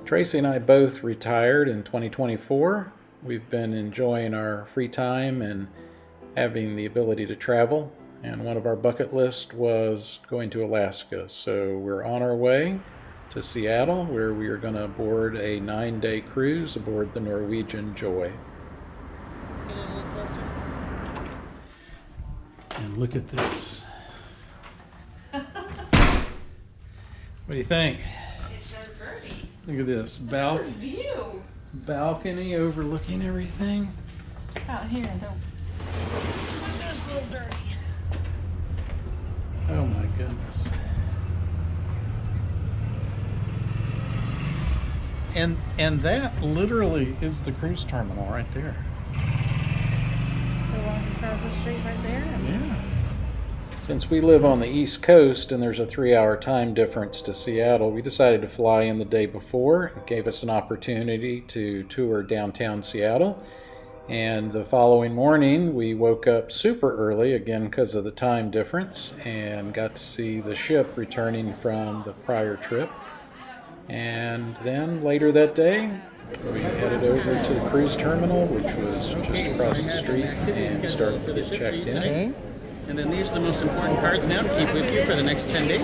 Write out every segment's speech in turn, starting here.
Tracy and I both retired in 2024. We've been enjoying our free time and having the ability to travel, and one of our bucket list was going to Alaska. So we're on our way to Seattle, where we are going to board a 9-day cruise aboard the Norwegian Joy. Get a little closer. And look at this. What do you think? It's so pretty. Look at this View. balcony overlooking everything. Step out here and don't. Window's a little dirty. Oh my goodness. And that literally is the cruise terminal right there. So across the street right there. Yeah. Since we live on the East Coast and there's a 3-hour time difference to Seattle, we decided to fly in the day before. It gave us an opportunity to tour downtown Seattle. And the following morning, we woke up super early, again because of the time difference, and got to see the ship returning from the prior trip. And then later that day, we headed over to the cruise terminal, which was just across the street, and started to get checked in. Okay. And then these are the most important cards now to keep with you for the next 10 days.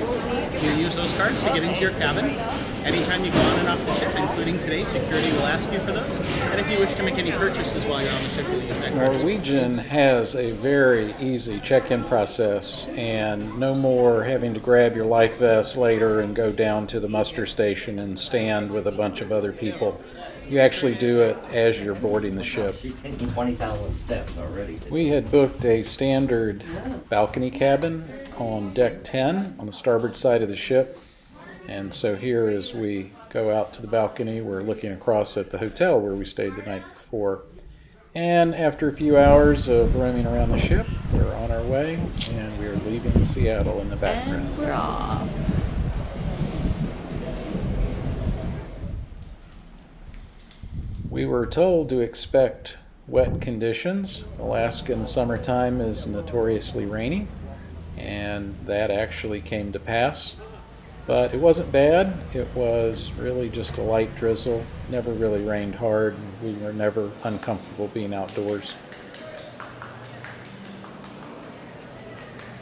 You use those cards to get into your cabin. Anytime you go on and off the ship, including today, security will ask you for those. And if you wish to make any purchases while you're on the ship, you'll use that card. Norwegian has a very easy check-in process, and no more having to grab your life vest later and go down to the muster station and stand with a bunch of other people. You actually do it as you're boarding the ship. She's taking 20,000 steps already. We had booked a standard balcony cabin on deck 10 on the starboard side of the ship. And so here, as we go out to the balcony, we're looking across at the hotel where we stayed the night before. And after a few hours of roaming around the ship, we're on our way, and we are leaving Seattle in the background. And we're off. We were told to expect wet conditions. Alaska in the summertime is notoriously rainy, and that actually came to pass. But it wasn't bad. It was really just a light drizzle. Never really rained hard. We were never uncomfortable being outdoors.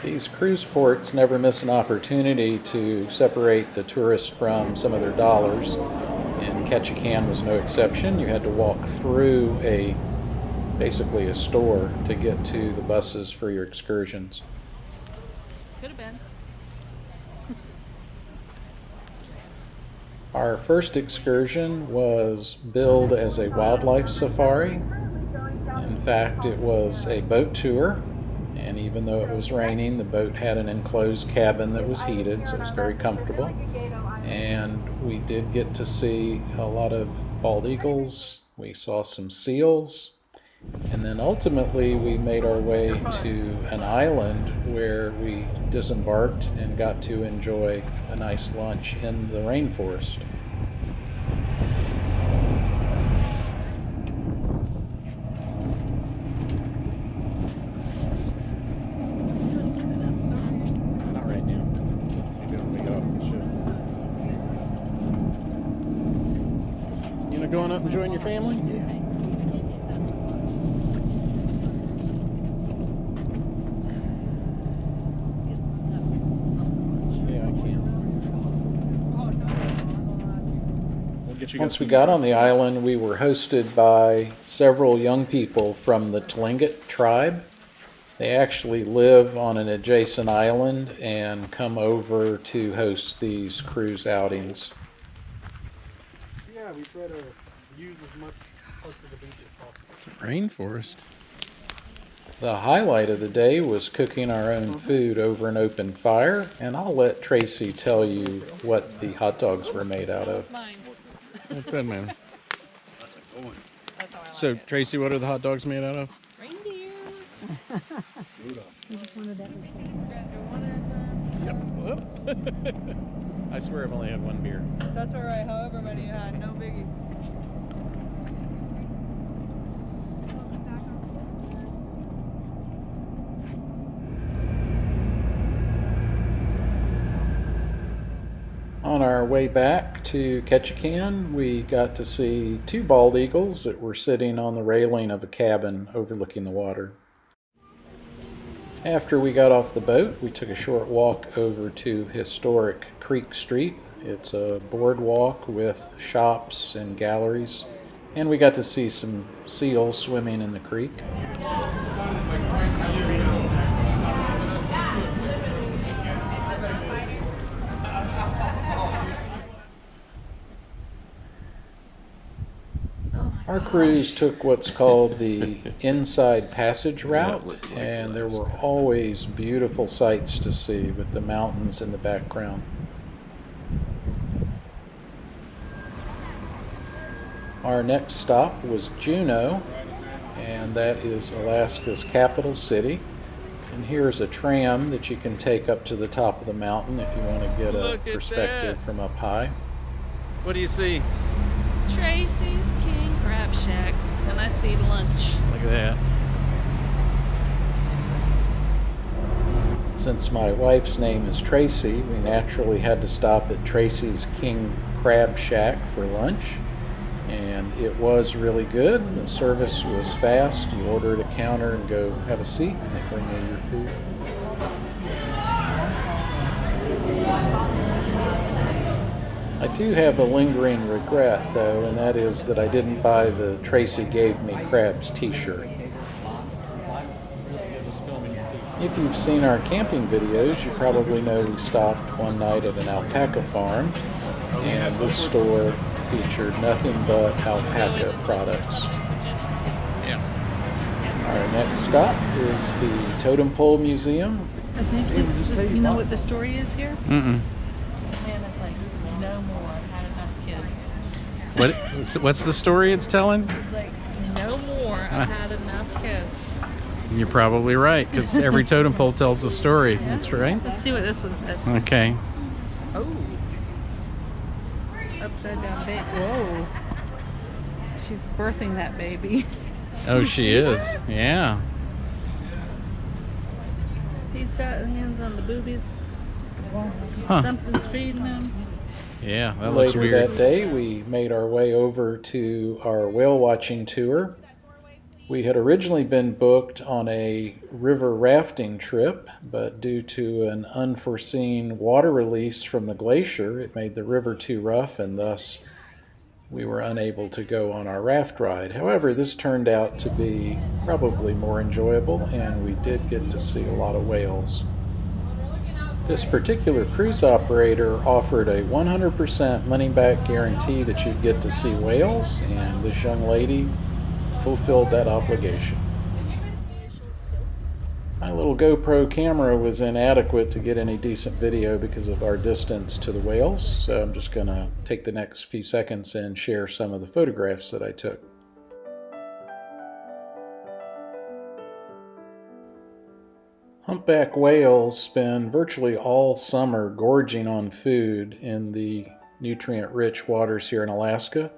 These cruise ports never miss an opportunity to separate the tourist from some of their dollars. And Ketchikan was no exception. You had to walk through basically a store to get to the buses for your excursions. Could have been. Our first excursion was billed as a wildlife safari. In fact, it was a boat tour, and even though it was raining, the boat had an enclosed cabin that was heated, so it was very comfortable. And we did get to see a lot of bald eagles. We saw some seals. And then ultimately we made our way to an island where we disembarked and got to enjoy a nice lunch in the rainforest. Not right now. Maybe when we get off the ship. You know, going up and enjoying your family? Once we got on the island, we were hosted by several young people from the Tlingit tribe. They actually live on an adjacent island and come over to host these cruise outings. Yeah, we try to use as much parts of the beach as possible. It's a rainforest. The highlight of the day was cooking our own food over an open fire, and I'll let Tracy tell you what the hot dogs were made out of. That's mine. Good, man. That's a good one. That's how I like So, it. Tracy, what are the hot dogs made out of? Reindeer. Yep. Whoop. I swear I've only had one beer. That's all right. However many you had, no biggie. On our way back to Ketchikan, we got to see two bald eagles that were sitting on the railing of a cabin overlooking the water. After we got off the boat, we took a short walk over to historic Creek Street. It's a boardwalk with shops and galleries, and we got to see some seals swimming in the creek. Our cruise took what's called the Inside Passage route, and there were always beautiful sights to see with the mountains in the background. Our next stop was Juneau, and that is Alaska's capital city. And here's a tram that you can take up to the top of the mountain if you want to get a perspective from up high. What do you see? Tracy's King Crab Shack, and I see lunch. Look at that. Since my wife's name is Tracy, we naturally had to stop at Tracy's King Crab Shack for lunch. And it was really good. The service was fast. You order at a counter and go have a seat, and they bring you your food. I do have a lingering regret, though, and that is that I didn't buy the Tracy Gave Me Crabs t-shirt. If you've seen our camping videos, you probably know we stopped one night at an alpaca farm, and this store featured nothing but alpaca products. Yeah. Our next stop is the Totem Pole Museum. I think this, you know what the story is here? Mm-mm. This man is like, no more, I've had enough kids. What's the story it's telling? He's like, no more, I've had enough kids. You're probably right, because every totem pole tells a story. Yeah. That's right. Let's see what this one says. Okay. Oh. Upside down baby. Whoa. She's birthing that baby. Oh, she is. Yeah. He's got hands on the boobies. Huh. Something's feeding them. Yeah, that looks Later weird. that day, we made our way over to our whale watching tour. We had originally been booked on a river rafting trip, but due to an unforeseen water release from the glacier, it made the river too rough, and thus we were unable to go on our raft ride. However, this turned out to be probably more enjoyable, and we did get to see a lot of whales. This particular cruise operator offered a 100% money-back guarantee that you'd get to see whales, and this young lady fulfilled that obligation. My little GoPro camera was inadequate to get any decent video because of our distance to the whales, so I'm just going to take the next few seconds and share some of the photographs that I took. Humpback whales spend virtually all summer gorging on food in the nutrient-rich waters here in Alaska.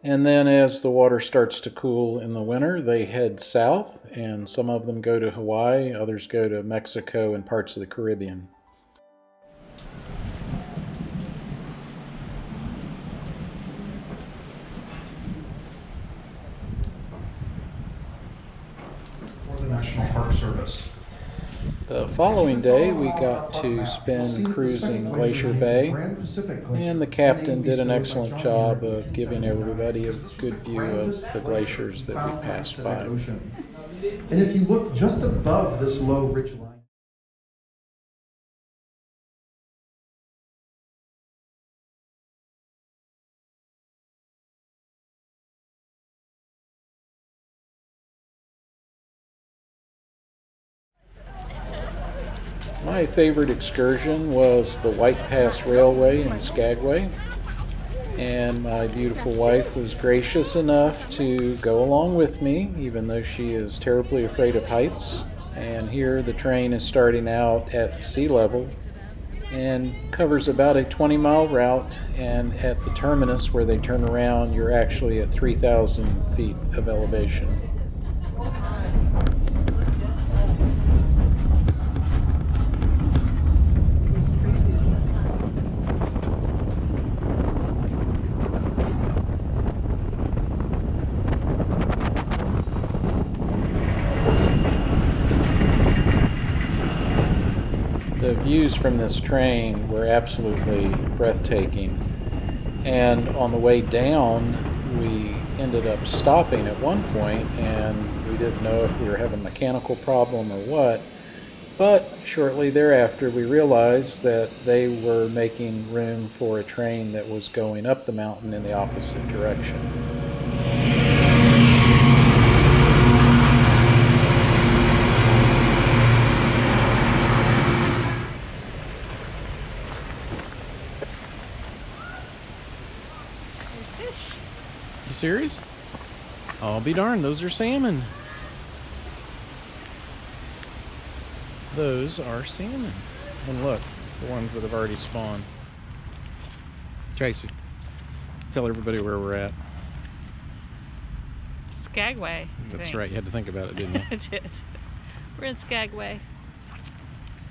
And then as the water starts to cool in the winter, they head south, and some of them go to Hawaii, others go to Mexico and parts of the Caribbean. For the National Park Service. The following day, we got to spend cruising Glacier Bay, and the captain did an excellent job of giving everybody a good view of the glaciers that we passed by. And if you look just above this low ridge line, My favorite excursion was the White Pass Railway in Skagway, and my beautiful wife was gracious enough to go along with me, even though she is terribly afraid of heights. And here the train is starting out at sea level and covers about a 20-mile route, and at the terminus where they turn around, you're actually at 3,000 feet of elevation. The views from this train were absolutely breathtaking. And on the way down, we ended up stopping at one point, and we didn't know if we were having a mechanical problem or what. But shortly thereafter, we realized that they were making room for a train that was going up the mountain in the opposite direction. You serious? I'll be darned, those are salmon. Those are salmon. And look, the ones that have already spawned. Tracy, tell everybody where we're at. Skagway. I That's think. right, you had to think about it, didn't you? I did. We're in Skagway.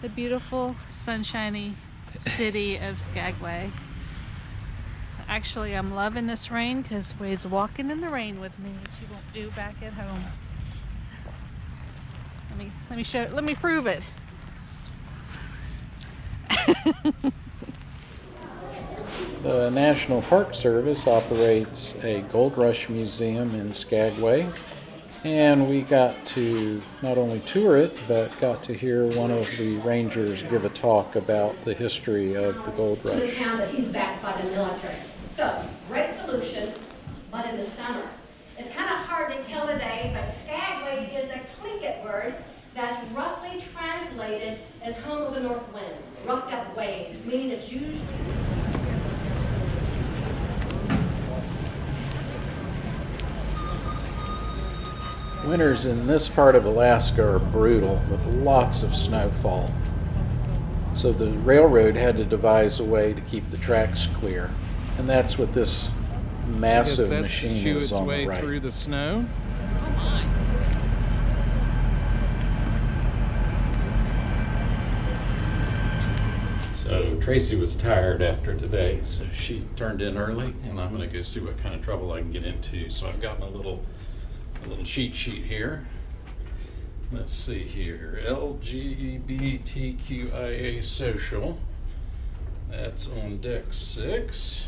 The beautiful, sunshiny city of Skagway. Actually, I'm loving this rain because Wade's walking in the rain with me, which he won't do back at home. Let me prove it. The National Park Service operates a Gold Rush Museum in Skagway, and we got to not only tour it, but got to hear one of the rangers give a talk about the history of the Gold To the Rush. town that he's backed by the military. So, great solution, but in the summer. It's kind of hard to tell today, but Skagway is a Tlingit word that's roughly translated as home of the north wind, roughed up waves, meaning it's usually... Winters in this part of Alaska are brutal with lots of snowfall. So the railroad had to devise a way to keep the tracks clear. And that's what this massive machine chew is its on way the right. through the snow. So Tracy was tired after today, so she turned in early, and I'm going to go see what kind of trouble I can get into. So I've got my little cheat sheet here. Let's see here, LGBTQIA social. That's on deck 6.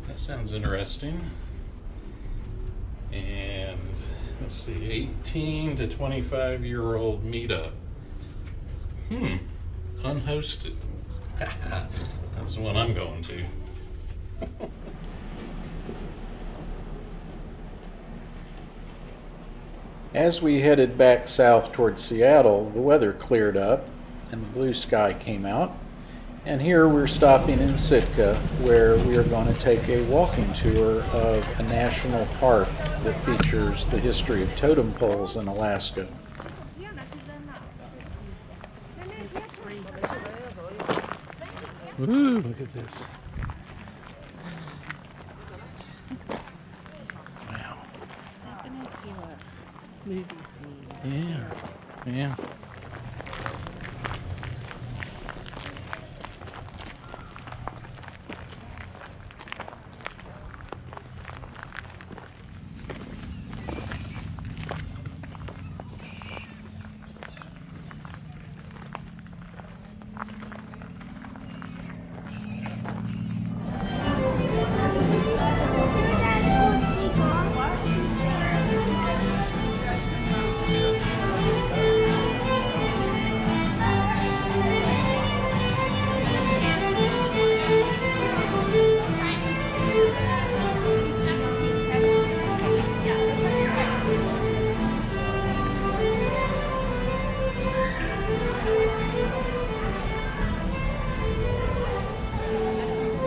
That sounds interesting. And let's see, 18 to 25-year-old meetup. Unhosted. That's the one I'm going to. As we headed back south towards Seattle, the weather cleared up and the blue sky came out. And here we're stopping in Sitka, where we are going to take a walking tour of a national park that features the history of totem poles in Alaska. Ooh, look at this. Wow. Stepping into a movie scene. Yeah.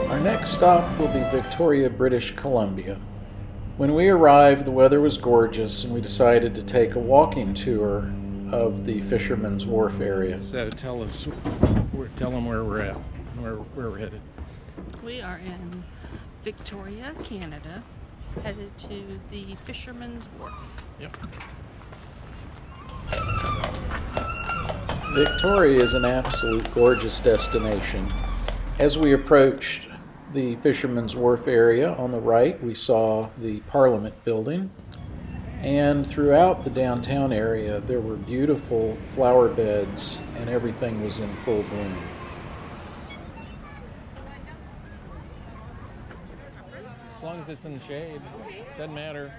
Our next stop will be Victoria, British Columbia. When we arrived, the weather was gorgeous, and we decided to take a walking tour of the Fisherman's Wharf area. So tell them where we're at, where we're headed. We are in Victoria, Canada, headed to the Fisherman's Wharf. Yep. Victoria is an absolute gorgeous destination. As we approached the Fisherman's Wharf area on the right, we saw the Parliament building. And throughout the downtown area, there were beautiful flower beds and everything was in full bloom. As long as it's in the shade, doesn't matter.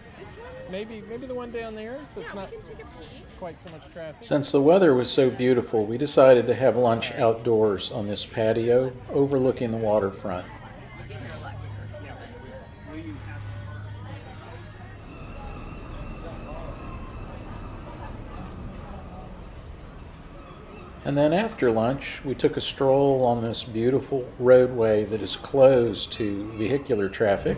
Maybe the one down there, so it's not quite so much traffic. Since the weather was so beautiful, we decided to have lunch outdoors on this patio overlooking the waterfront. And then after lunch, we took a stroll on this beautiful roadway that is closed to vehicular traffic,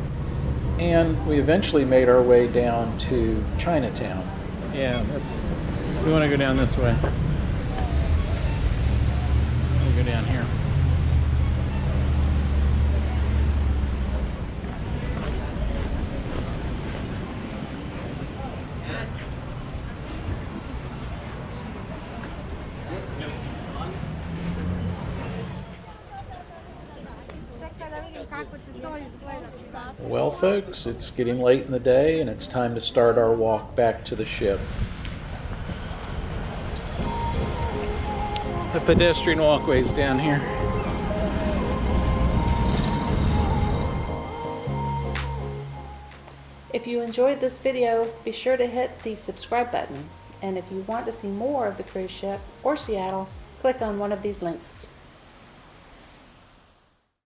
and we eventually made our way down to Chinatown. Yeah, we want to go down this way. We'll go down here. Well, folks, it's getting late in the day and it's time to start our walk back to the ship. The pedestrian walkways down here. If you enjoyed this video, be sure to hit the subscribe button. And if you want to see more of the cruise ship or Seattle, click on one of these links.